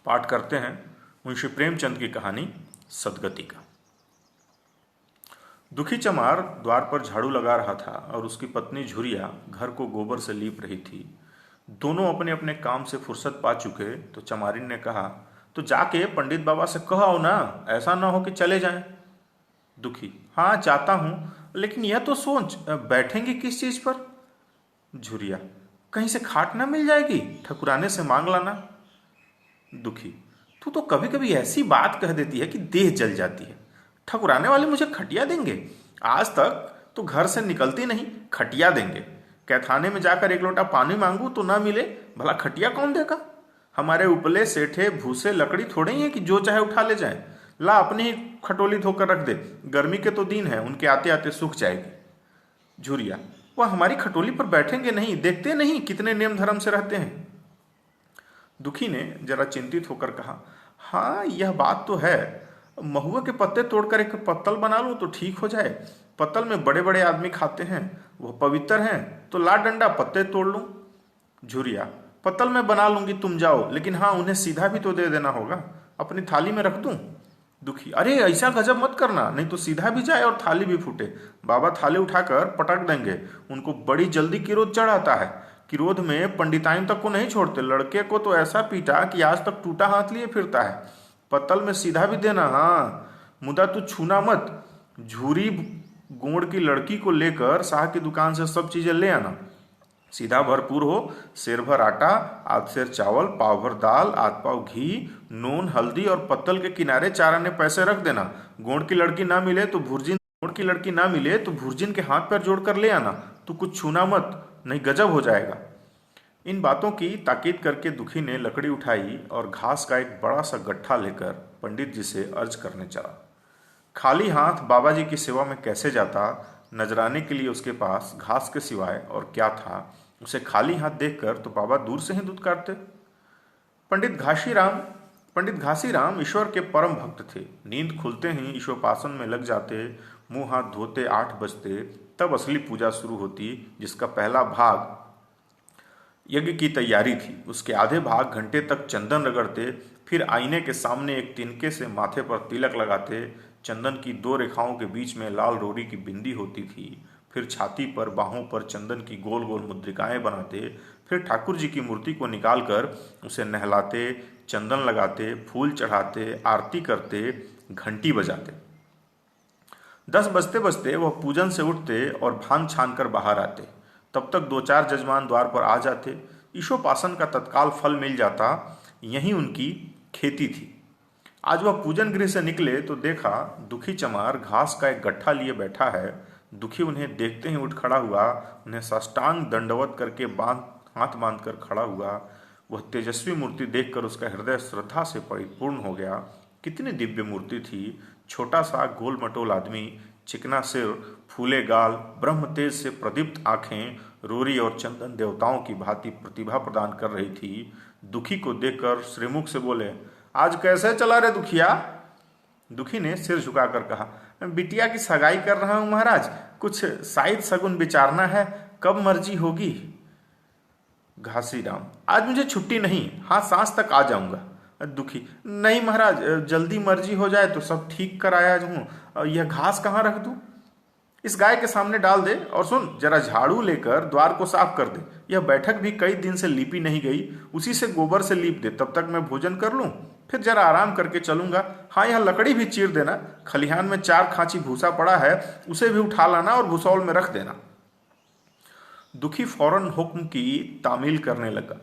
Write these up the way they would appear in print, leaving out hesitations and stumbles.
पाठ करते हैं मुंशी प्रेमचंद की कहानी सदगति का। दुखी चमार द्वार पर झाड़ू लगा रहा था और उसकी पत्नी झुरिया घर को गोबर से लीप रही थी। दोनों अपने अपने काम से फुर्सत पा चुके तो चमारिन ने कहा, तो जाके पंडित बाबा से कहो आओ ना, ऐसा ना हो कि चले जाएं। दुखी, हाँ जाता हूँ, लेकिन यह तो सोच बैठेंगे किस चीज पर। झुरिया, कहीं से खाट ना मिल जाएगी, ठकुराने से मांग लाना। दुखी, तू तो कभी कभी ऐसी बात कह देती है कि देह जल जाती है। ठकुराने वाले मुझे खटिया देंगे? आज तक तो घर से निकलती नहीं, खटिया देंगे। कैथाने में जाकर एक लोटा पानी मांगू तो ना मिले, भला खटिया कौन देगा? हमारे उपले सेठे भूसे लकड़ी थोड़े ही है कि जो चाहे उठा ले जाए। ला अपनी ही खटोली धोकर रख दे, गर्मी के तो दिन है, उनके आते आते सूख जाएगी। झुरिया, वह हमारी खटोली पर बैठेंगे नहीं, देखते नहीं कितने नेम धर्म से रहते हैं। दुखी ने जरा चिंतित होकर कहा, हाँ यह बात तो है, महुआ के पत्ते तोड़कर एक पत्तल बना लूं तो ठीक हो जाए। पत्तल में बड़े बड़े आदमी खाते हैं, वह पवित्र हैं, तो ला डंडा पत्ते तोड़ लूं। झुरिया, पत्तल में बना लूंगी, तुम जाओ, लेकिन हाँ उन्हें सीधा भी तो दे देना होगा, अपनी थाली में रख दूं। दुखी, अरे ऐसा गजब मत करना, नहीं तो सीधा भी जाए और थाली भी फूटे। बाबा थाली उठाकर पटक देंगे, उनको बड़ी जल्दी किरोध चढ़ आता है। किरोध में पंडिताइन तक को नहीं छोड़ते, लड़के को तो ऐसा पीटा कि आज तक टूटा हाथ लिए फिरता है। पत्तल में सीधा भी देना, हाँ, मुदा तू छूना मत। झूरी गोड़ की लड़की को लेकर शाह की दुकान से सब चीजें ले आना, सीधा भरपूर हो, सेर भर आटा, आध सेर चावल, पाव भर दाल, आध पाव घी, नून, हल्दी और पत्तल के किनारे 4 आने पैसे रख देना। गोड़ की लड़की ना मिले तो भुर्जिन के हाथ पैर जोड़कर ले आना। तू कुछ छूना मत, नहीं गजब हो जाएगा। इन बातों की ताकीद करके दुखी ने लकड़ी उठाई और घास का एक बड़ा सा गट्ठा लेकर पंडित जी से अर्ज करने चला। खाली हाथ बाबा जी की सेवा में कैसे जाता, नजराने के लिए उसके पास घास के सिवाय और क्या था। उसे खाली हाथ देखकर तो बाबा दूर से ही दुत्कारते। पंडित घासीराम ईश्वर के परम भक्त थे। नींद खुलते ही ईश्वरपासन में लग जाते, मुंह हाथ धोते 8 बजते, तब असली पूजा शुरू होती, जिसका पहला भाग यज्ञ की तैयारी थी। उसके आधे भाग घंटे तक चंदन रगड़ते, फिर आईने के सामने एक तिनके से माथे पर तिलक लगाते। चंदन की 2 रेखाओं के बीच में लाल रोरी की बिंदी होती थी। फिर छाती पर, बाहों पर चंदन की गोल गोल मुद्रिकाएं बनाते। फिर ठाकुर जी की मूर्ति को निकालकर उसे नहलाते, चंदन लगाते, फूल चढ़ाते, आरती करते, घंटी बजाते। 10 बजते बजते वह पूजन से उठते और भान छान कर बाहर आते। तब तक 2-4 जजमान द्वार पर आ जाते। ईशोपासन का तत्काल फल मिल जाता। यही उनकी खेती थी। आज वह पूजन गृह से निकले तो देखा दुखी चमार घास का एक गट्ठा लिए बैठा है। दुखी उन्हें देखते ही उठ खड़ा हुआ, उन्हें साष्टांग दंडवत करके हाथ बांध कर खड़ा हुआ। वह तेजस्वी मूर्ति देखकर उसका हृदय श्रद्धा से परिपूर्ण हो गया। कितनी दिव्य मूर्ति थी। छोटा सा गोल मटोल आदमी, चिकना सिर, फूले गाल, ब्रह्म तेज से प्रदीप्त आंखें, रोरी और चंदन देवताओं की भांति प्रतिभा प्रदान कर रही थी। दुखी को देखकर श्रीमुख से बोले, आज कैसे चला रे दुखिया? दुखी ने सिर झुकाकर कहा, बिटिया की सगाई कर रहा हूं महाराज, कुछ साइद सगुन विचारना है, कब मर्जी होगी? घासीराम, आज मुझे छुट्टी नहीं, हाँ सांस तक आ जाऊंगा। दुखी, नहीं महाराज, जल्दी मर्जी हो जाए तो सब ठीक कर आया हूं। यह घास कहाँ रख दूं? इस गाय के सामने डाल दे, और सुन, जरा झाड़ू लेकर द्वार को साफ कर दे। यह बैठक भी कई दिन से लीपी नहीं गई, उसी से गोबर से लीप दे, तब तक मैं भोजन कर लूं, फिर जरा आराम करके चलूंगा। हाँ, यह लकड़ी भी चीर देना, खलिहान में 4 खांची भूसा पड़ा है, उसे भी उठा लाना और भूसौल में रख देना। दुखी फौरन हुक्म की तामील करने लगा।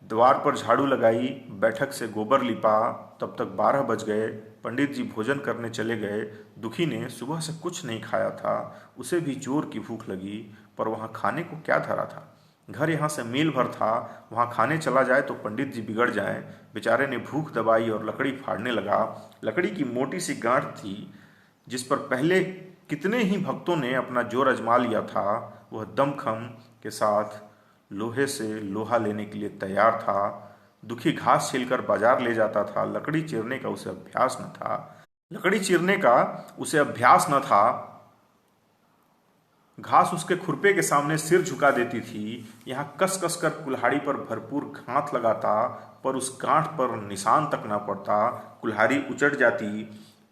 द्वार पर झाड़ू लगाई, बैठक से गोबर लिपा। तब तक 12 बज गए। पंडित जी भोजन करने चले गए। दुखी ने सुबह से कुछ नहीं खाया था। उसे भी जोर की भूख लगी, पर वहाँ खाने को क्या धरा था? घर यहाँ से मील भर था, वहाँ खाने चला जाए तो पंडित जी बिगड़ जाए। बेचारे ने भूख दबाई और लकड़ी फाड़ने लगा। लकड़ी की मोटी सी गांठ थी, जिस पर पहले कितने ही भक्तों ने अपना जोर आजमा लिया था। वह दमखम के साथ लोहे से लोहा लेने के लिए तैयार था। दुखी घास छीलकर बाजार ले जाता था। लकड़ी चीरने का उसे अभ्यास न था। घास उसके खुरपे के सामने सिर झुका देती थी। यहाँ कस कस कर कुल्हाड़ी पर भरपूर हाथ लगाता, पर उस गांठ पर निशान तक न पड़ता। कुल्हाड़ी उचट जाती,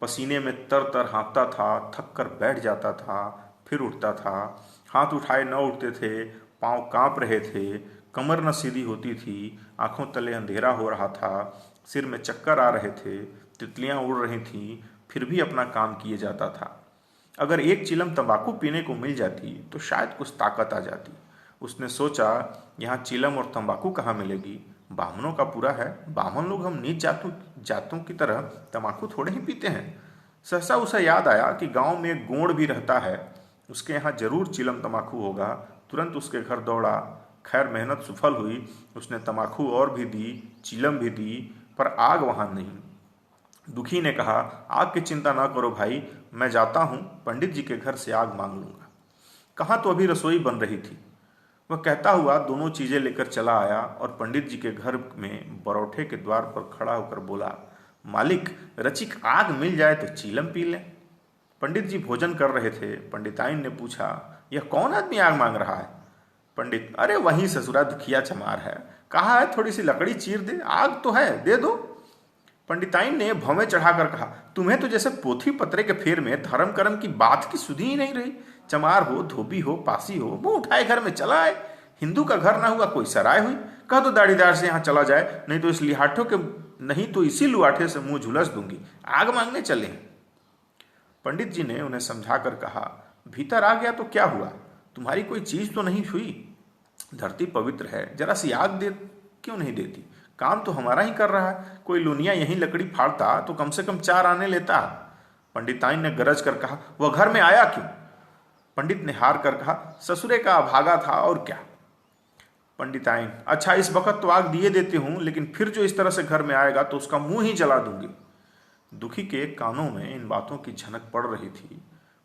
पसीने में तर तर हाँफता था, थक कर बैठ जाता था, फिर उठता था। हाथ उठाए न उठते थे, पांव कांप रहे थे, कमर न सीधी होती थी, आंखों तले अंधेरा हो रहा था, सिर में चक्कर आ रहे थे, तितलियां उड़ रही थीं, फिर भी अपना काम किए जाता था। अगर एक चिलम तंबाकू पीने को मिल जाती तो शायद कुछ ताकत आ जाती। उसने सोचा, यहाँ चिलम और तंबाकू कहाँ मिलेगी? बामनों का पूरा है। बामन लोग हम नीच जातों जातों की तरह तंबाकू थोड़े ही पीते हैं। सहसा उसे याद आया कि गांव में एक गोंड भी रहता है, उसके यहाँ जरूर चिलम तंबाकू होगा। तुरंत उसके घर दौड़ा। खैर मेहनत सफल हुई। उसने तंबाकू और भी दी, चिलम भी दी, पर आग वहां नहीं। दुखी ने कहा, आग की चिंता ना करो भाई, मैं जाता हूँ, पंडित जी के घर से आग मांग लूंगा। कहाँ तो अभी रसोई बन रही थी। वह कहता हुआ दोनों चीजें लेकर चला आया और पंडित जी के घर में बरौठे के द्वार पर खड़ा होकर बोला, मालिक, रचिक आग मिल जाए तो चीलम पी लें। पंडित जी भोजन कर रहे थे। पंडिताइन ने पूछा, यह कौन आदमी आग मांग रहा है? पंडित, अरे वही ससुरा दुखिया चमार है, कहा है थोड़ी सी लकड़ी चीर दे, आग तो है, दे दो। पंडिताइन ने भवें चढ़ाकर कहा, तुम्हें तो जैसे पोथी पत्रे के फेर में धर्म कर्म की बात की सुधी ही नहीं रही। चमार हो, धोबी हो, पासी हो, वो उठाए घर में चला आए। हिंदू का घर ना हुआ कोई सराय हुई। कह दो दाढ़ीदार से यहाँ चला जाए, नहीं तो इसी लुआठे से मुंह झुलस दूंगी। आग मांगने चले हैं। पंडित जी ने उन्हें समझाकर कहा, भीतर आ गया तो क्या हुआ, तुम्हारी कोई चीज तो नहीं हुई। धरती पवित्र है, जरा सी आग दे क्यों नहीं देती? काम तो हमारा ही कर रहा है। कोई लुनिया यहीं लकड़ी फाड़ता तो कम से कम 4 आने लेता। पंडिताइन ने गरज कर कहा, वह घर में आया क्यों? पंडित ने हार कर कहा, ससुरे का अभागा था और क्या। पंडिताइन, अच्छा इस वक्त तो आग दिए देती हूं, लेकिन फिर जो इस तरह से घर में आएगा तो उसका मुंह ही जला दूंगी। दुखी के कानों में इन बातों की झनक पड़ रही थी।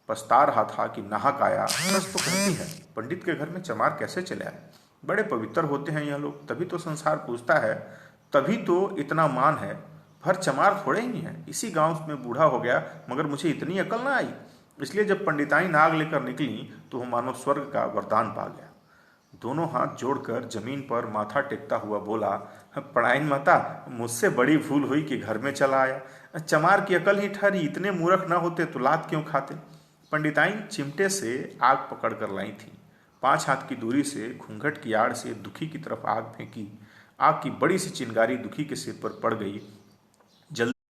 पछता रहा था कि नाहक आया। सच तो कहती है, पंडित के घर में चमार कैसे चले आए? बड़े पवित्र होते हैं यह लोग, तभी तो संसार पूछता है, तभी तो इतना मान है। भर चमार थोड़े ही हैं। इसी गांव में बूढ़ा हो गया, मगर मुझे इतनी अकल ना आई। इसलिए जब पंडिताई नाग लेकर निकली तो वो मानो स्वर्ग का वरदान पा गया। दोनों हाथ जोड़कर जमीन पर माथा टेकता हुआ बोला, पढ़ाइन माता, मुझसे बड़ी भूल हुई कि घर में चला आया। चमार की अकल ही ठहरी, इतने मूर्ख ना होते तो लात क्यों खाते। पंडिताइन चिमटे से आग पकड़ कर लाई थी। 5 हाथ की दूरी से घूंघट की आड़ से दुखी की तरफ आग फेंकी। आग की बड़ी सी चिंगारी दुखी के सिर पर पड़ गई।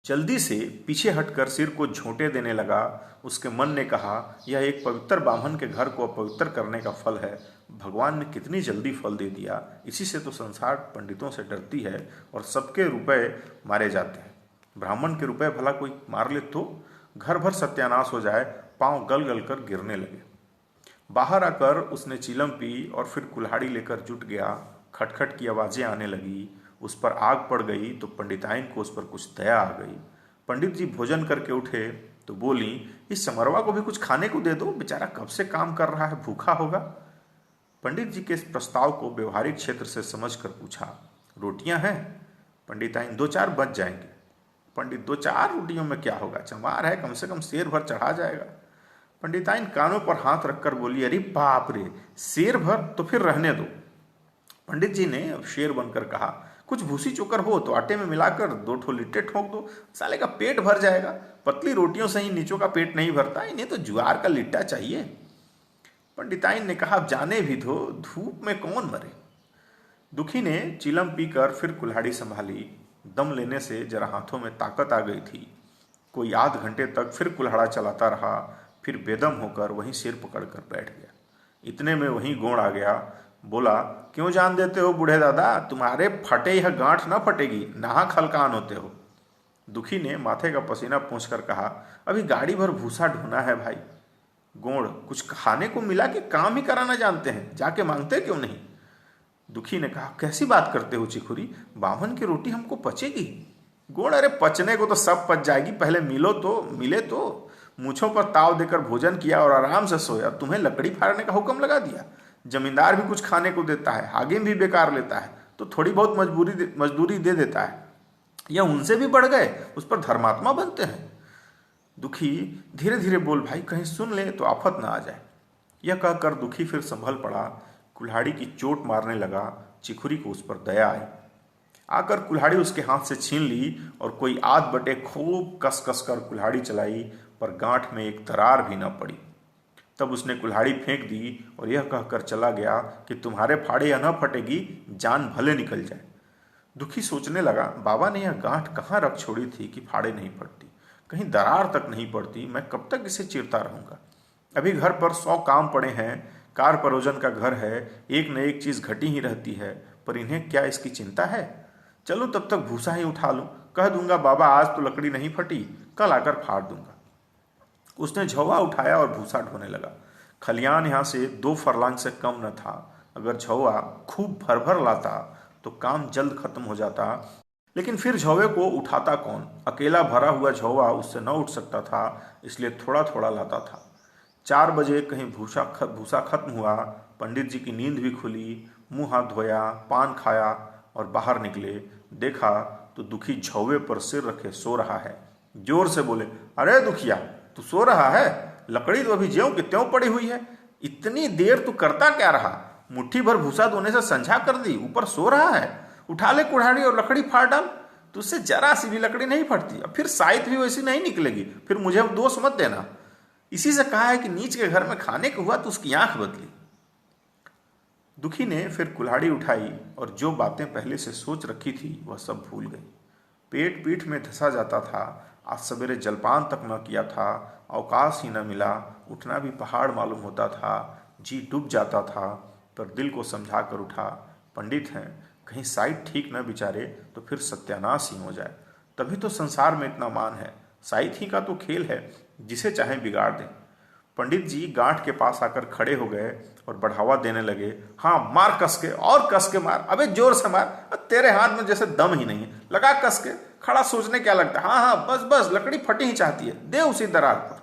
जल्दी से पीछे हटकर सिर को झोंटे देने लगा। उसके मन ने कहा, यह एक पवित्र बामन के घर को अपवित्र करने का फल है। भगवान ने कितनी जल्दी फल दे दिया। इसी से तो संसार पंडितों से डरती है और सबके रुपए मारे जाते हैं। ब्राह्मण के रुपए भला कोई मार ले तो घर भर सत्यानाश हो जाए। पांव गल गल कर गिरने लगे। बाहर आकर उसने चीलम पी और फिर कुल्हाड़ी लेकर जुट गया। खटखट की आवाजें आने लगी। उस पर आग पड़ गई तो पंडिताइन को उस पर कुछ दया आ गई। पंडित जी भोजन करके उठे तो बोली, इस समरवा को भी कुछ खाने को दे दो, बेचारा कब से काम कर रहा है, भूखा होगा। पंडित जी के इस प्रस्ताव को व्यवहारिक क्षेत्र से समझकर पूछा, रोटियां हैं? पंडिताइन, 2-4 बच जाएंगे। पंडित, 2-4 रोटियों में क्या होगा, चमार है, कम से कम शेर भर चढ़ा जाएगा। पंडिताइन कानों पर हाथ रखकर बोली, अरे बाप रे, शेर भर तो फिर रहने दो। पंडित जी ने अब शेर बनकर कहा, कुछ भूसी चोकर हो तो आटे में मिलाकर 2 ठो लिट्टे ठोक दो, साले का पेट भर जाएगा। पतली रोटियों से ही नीचों का पेट नहीं भरता, इन्हें तो ज्वार का लिट्टा चाहिए। पंडिताइन ने कहा, जाने भी दो, धूप में कौन मरे। दुखी ने चिलम पीकर फिर कुल्हाड़ी संभाली। दम लेने से जरा हाथों में ताकत आ गई थी। कोई आध घंटे तक फिर कुल्हाड़ा चलाता रहा, फिर बेदम होकर वहीं सिर पकड़कर बैठ गया। इतने में वहीं गोंड आ गया। बोला, क्यों जान देते हो बूढ़े दादा, तुम्हारे फटे यह गांठ न फटेगी, नाहक हलकान होते हो। दुखी ने माथे का पसीना पोंछकर कहा, अभी गाड़ी भर भूसा ढोना है भाई। गोंड, कुछ खाने को मिला कि काम ही कराना जानते हैं, जाके मांगते क्यों नहीं। दुखी ने कहा, कैसी बात करते हो चिखुरी, बामन की रोटी हमको पचेगी। गोंड, अरे पचने को तो सब पच जाएगी, पहले मिले तो। मूछों पर ताव देकर भोजन किया और आराम से सोया, तुम्हें लकड़ी फाड़ने का हुक्म लगा दिया। जमींदार भी कुछ खाने को देता है, हागिम भी बेकार लेता है, तो थोड़ी बहुत मजदूरी दे देता है। या उनसे भी बढ़ गए, उस पर धर्मात्मा बनते हैं। दुखी, धीरे धीरे बोल भाई, कहीं सुन ले तो आफत ना आ जाए। यह कहकर दुखी फिर संभल पड़ा। कुल्हाड़ी की चोट मारने लगा। चिखुरी को उस पर दया आई। आकर कुल्हाड़ी उसके हाथ से छीन ली और कोई आध बटे खूब कस कस कर कुल्हाड़ी चलाई, पर गांठ में एक दरार भी न पड़ी। तब उसने कुल्हाड़ी फेंक दी और यह कहकर चला गया कि तुम्हारे फाड़े यह न फटेगी, जान भले निकल जाए। दुखी सोचने लगा, बाबा ने यह गांठ कहाँ रख छोड़ी थी कि फाड़े नहीं पड़ती, कहीं दरार तक नहीं पड़ती। मैं कब तक इसे चीरता रहूंगा। अभी घर पर 100 काम पड़े हैं, कार परोजन का घर है, एक न एक चीज घटी ही रहती है, पर इन्हें क्या इसकी चिंता है। चलो तब तक भूसा ही उठा लूं, कह दूंगा बाबा आज तो लकड़ी नहीं फटी, कल आकर फाड़ दूंगा। उसने झौवा उठाया और भूसा ढोने लगा। खलियान यहां से 2 फरलांग से कम न था। अगर झौवा खूब भर भर लाता तो काम जल्द खत्म हो जाता, लेकिन फिर झौवे को उठाता कौन। अकेला भरा हुआ झौवा उससे न उठ सकता था, इसलिए थोड़ा थोड़ा लाता था। 4 बजे कहीं भूसा खत्म हुआ। पंडित जी की नींद भी खुली। मुंह हाथ धोया, पान खाया और बाहर निकले। देखा तो दुखी झौवे पर सिर रखे सो रहा है। जोर से बोले, अरे दुखिया, तू सो रहा है? लकड़ी तो अभी ज्यों की त्यों पड़ी हुई है। इतनी देर तू करता क्या रहा? मुट्ठी भर भूसा दोने से संझा कर दी, ऊपर सो रहा है। उठा ले कुल्हाड़ी और लकड़ी फाड़ डाल। तुझसे जरा सी भी लकड़ी नहीं फटती, अब फिर साइत भी वैसी नहीं निकलेगी। फिर मुझे अब दोष मत देना। इसी से कहा है कि नीच के घर में खाने को हुआ तो उसकी आंख बदली। दुखी ने फिर कुल्हाड़ी उठाई और जो बातें पहले से सोच रखी थी वह सब भूल गई। पेट पीठ में धंसा जाता था। आज सवेरे जलपान तक न किया था, अवकाश ही न मिला। उठना भी पहाड़ मालूम होता था। जी डूब जाता था, पर दिल को समझा कर उठा। पंडित हैं, कहीं साइट ठीक न बिचारे तो फिर सत्यानाश ही हो जाए। तभी तो संसार में इतना मान है। साइट ही का तो खेल है, जिसे चाहे बिगाड़ दें। पंडित जी गांठ के पास आकर खड़े हो गए और बढ़ावा देने लगे। हाँ, मार कस के और कस के मार, अबे जोर से मार, तेरे हाथ में जैसे दम ही नहीं है, लगा कस के। खड़ा सोचने क्या लगता है? हाँ हाँ, बस बस, लकड़ी फटी ही चाहती है, दे उसी दरार पर।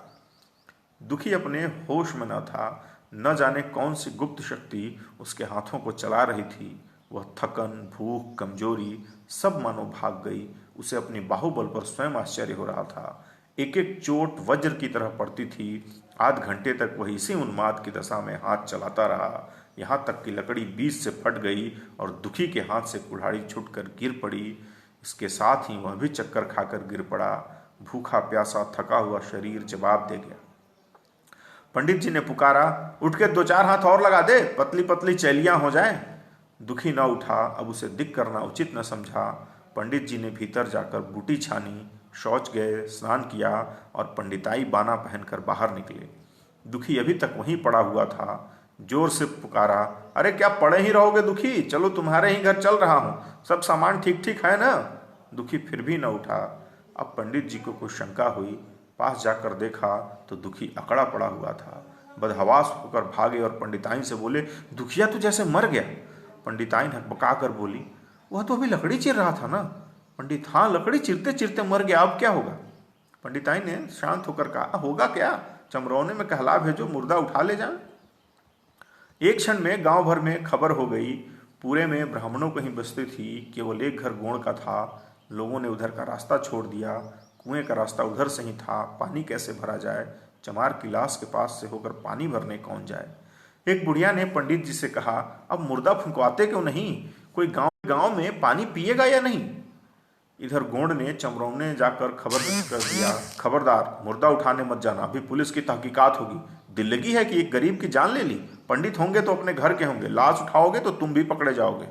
दुखी अपने होश में न था। न जाने कौन सी गुप्त शक्ति उसके हाथों को चला रही थी। वह थकन, भूख, कमजोरी सब मानो भाग गई। उसे अपनी बाहुबल पर स्वयं आश्चर्य हो रहा था। एक एक चोट वज्र की तरह पड़ती थी। आध घंटे तक वह इसी उन्माद की दशा में हाथ चलाता रहा, यहाँ तक कि लकड़ी बीच से फट गई और दुखी के हाथ से कुल्हाड़ी छूटकर गिर पड़ी। इसके साथ ही वह भी चक्कर खाकर गिर पड़ा। भूखा प्यासा थका हुआ शरीर जवाब दे गया। पंडित जी ने पुकारा, उठ के 2-4 हाथ और लगा दे, पतली पतली चैलियां हो जाएं। दुखी न उठा। अब उसे दिक करना उचित न समझा। पंडित जी ने भीतर जाकर बूटी छानी, शौच गए, स्नान किया और पंडिताई बाना पहनकर बाहर निकले। दुखी अभी तक वहीं पड़ा हुआ था। जोर से पुकारा, अरे क्या पड़े ही रहोगे दुखी? चलो तुम्हारे ही घर चल रहा हूं, सब सामान ठीक ठीक है ना? दुखी फिर भी न उठा। अब पंडित जी को कुछ शंका हुई। पास जाकर देखा तो दुखी अकड़ा पड़ा हुआ था। बदहवास होकर भागे और पंडिताइन से बोले, दुखिया तो जैसे मर गया। पंडिताइन हकबका कर बोली, वह तो अभी लकड़ी चीर रहा था ना? पंडित, हाँ, लकड़ी चिरते चिरते मर गया, अब क्या होगा? पंडिताइन ने शांत होकर कहा, होगा क्या? चमरौने में कहला भेजो, मुर्दा उठा ले जाए। एक क्षण में गांव भर में खबर हो गई। पूरे में ब्राह्मणों कहीं बस्ती थी, केवल एक घर गोण का था। लोगों ने उधर का रास्ता छोड़ दिया। कुएं का रास्ता उधर से ही था। पानी कैसे भरा जाए? चमार की लाश के पास से होकर पानी भरने कौन जाए? एक बुढ़िया ने पंडित जी से कहा, अब मुर्दा फुंकवाते क्यों नहीं? कोई गांव में पानी पिएगा या नहीं? इधर गोंड ने चमरौने जाकर खबर कर दिया, खबरदार, मुर्दा उठाने मत जाना, अभी पुलिस की तहकीकात होगी। दिल लगी है कि एक गरीब की जान ले ली। पंडित होंगे तो अपने घर के होंगे, लाश उठाओगे तो तुम भी पकड़े जाओगे।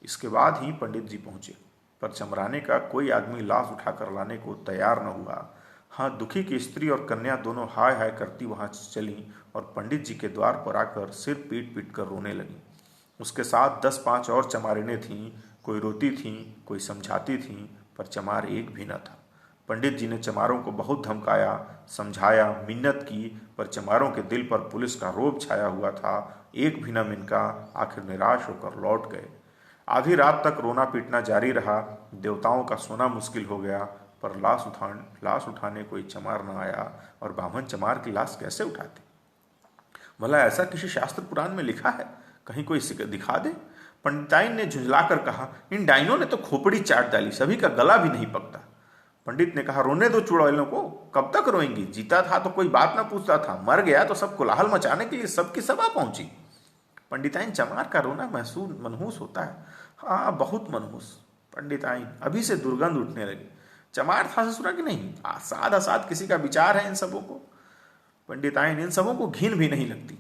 इसके बाद ही पंडित जी पहुंचे, पर चमराने का कोई आदमी लाश उठाकर लाने को तैयार न हुआ। हाँ, दुखी की स्त्री और कन्या दोनों हाय हाय करती वहां चली और पंडित जी के द्वार पर आकर सिर पीट पीट कर रोने लगी। उसके साथ 10-5 और चमारिनें थीं। कोई रोती थीं, कोई समझाती थीं, पर चमार एक भी न था। पंडित जी ने चमारों को बहुत धमकाया, समझाया, मिन्नत की, पर चमारों के दिल पर पुलिस का रोब छाया हुआ था। एक भी न मिनका। आखिर निराश होकर लौट गए। आधी रात तक रोना पीटना जारी रहा। देवताओं का सोना मुश्किल हो गया, पर लाश उठाने कोई चमार न आया। और ब्राह्मण चमार की लाश कैसे उठाते? भला ऐसा किसी शास्त्र पुराण में लिखा है? कहीं कोई दिखा दे। पंडिताइन ने झुंझलाकर कहा, इन डाइनों ने तो खोपड़ी चाट डाली, सभी का गला भी नहीं पकता। पंडित ने कहा, रोने दो चुड़ैलों को, कब तक रोएंगी? जीता था तो कोई बात ना पूछता था, मर गया तो सब कोलाहल मचाने के लिए सबकी सभा पहुंची। पंडिताइन, चमार का रोना महसूस मनहूस होता है। हाँ, बहुत मनहूस। पंडिताइन, अभी से दुर्गंध उठने लगी। चमार था ससुरा कि नहीं? साद असाद किसी का विचार है इन सबों को? पंडिताइन, इन सबों को घिन भी नहीं लगती।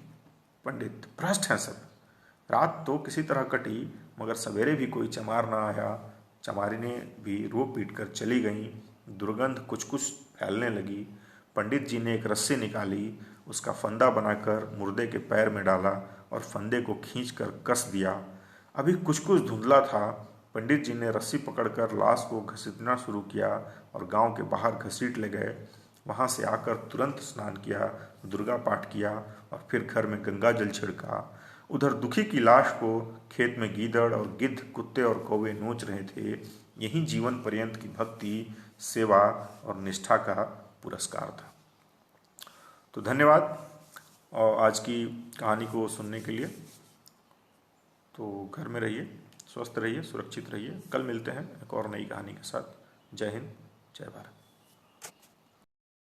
पंडित, भ्रष्ट हैं सब। रात तो किसी तरह कटी, मगर सवेरे भी कोई चमार ना आया। चमारिनें भी रो पीट कर चली गईं। दुर्गंध कुछ कुछ फैलने लगी। पंडित जी ने एक रस्सी निकाली, उसका फंदा बनाकर मुर्दे के पैर में डाला और फंदे को खींचकर कस दिया। अभी कुछ कुछ धुंधला था। पंडित जी ने रस्सी पकड़कर लाश को घसीटना शुरू किया और गांव के बाहर घसीट ले गए। वहां से आकर तुरंत स्नान किया, दुर्गा पाठ किया और फिर घर में गंगा जल छिड़का। उधर दुखी की लाश को खेत में गीदड़ और गिद्ध, कुत्ते और कौवे नोच रहे थे। यही जीवन पर्यंत की भक्ति, सेवा और निष्ठा का पुरस्कार था। तो धन्यवाद और आज की कहानी को सुनने के लिए। तो घर में रहिए, स्वस्थ रहिए, सुरक्षित रहिए। कल मिलते हैं एक और नई कहानी के साथ। जय हिंद, जय भारत।